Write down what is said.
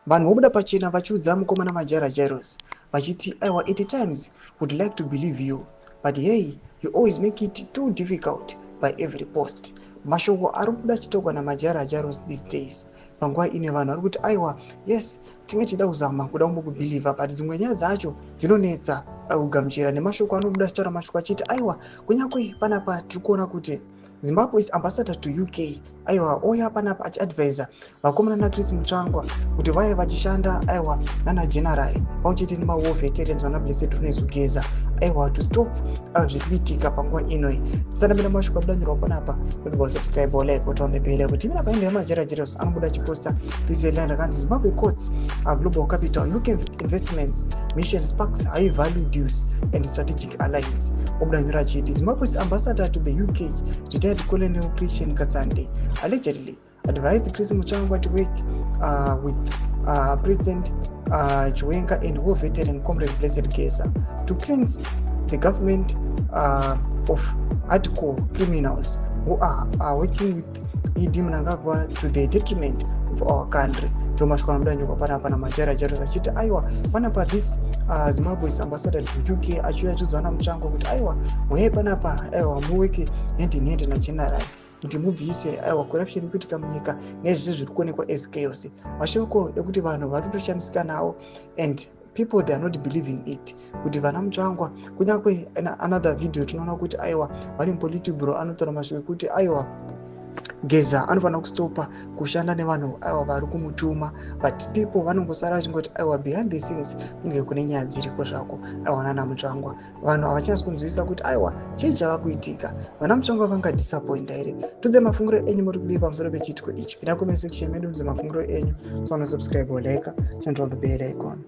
vanhu vobuda pachena vachiudza mukomana majara Jairus vachiti aiwa 80 times would like to believe you but hey you always make it too difficult by every post. Mashoko ari kubuda chitogwa namajara Jairus these days. Panguva ine vanhu vari kuti aiwa yes tinge tichida kuzama kuda kumbokubhilivha but dzimwe nyaya dzacho dzinonetsa kugamuchira nemashoko anobuda achitaura mashoko achiti aiwa kunyakwe panapa tiri kuona kuti Zimbabwe is ambassador to UK aiwa oya panapa achiadvisa vakomana naChris Mutsvangwa kuti vaya vachishanda aiwa nana general pauchete nemawo veterans vana Blessed Geza aiwa to stop zviri kuitika panguva inoi. Tisanambira mashoko abudanirwa panapa kuti subscribe or like kuti on the bell kuti mina paimbe yamajara Jairus anobuda chiposta this headline rakanzi Zimbabwe courts global capital UK investments mission sparks high value deals and strategic alliance. Obudanyura achiti Zimbabwe's ambassador to the UK retired Colonel Christian Katsande allegedly advised Chris Mutsvangwa to work with President Chiwenga and war veteran Comrade Blessed Geza to cleanse the government of hardcore criminals who are working with mnangagwa to the detriment of our country. Tomashwa mdanyuka panapa na majara Jairus achiti aiwa panapa this Zimbabwe's ambassador to UK achiuya achiudzana Mutsvangwa kuti aiwa mwe panapa aiwa muweke hand in hand na general kuti mubvise aiwa corruption kuitika munyika nezvese zviri kuonekwa as chaos. Mashoko ekuti vanhu vari kutoshamisika nawo and people they are not believing it kuti vana Mutsvangwa kunyakwe another video tinoona kuti aiwa vari politburo anotaura mashoko ekuti aiwa Geza anofanira kustopa kushanda nevanhu aiwa vari kumutuma but people vanongosara vachingoti aiwa behind the scenes kunge kune nyaya dziriko zvako aiwa nana Mutsvangwa. Vanhu havachasi kunzwisisa kuti aiwa chii chava kuitika. Vana Mutsvangwa vanga disappointa here. Tudze mafungiro enyu muri kudii pamusoro pechitiko ichi. Pinda comment section medu mudze mafungiro enyu. So subscribe or like, turn on the bell icon.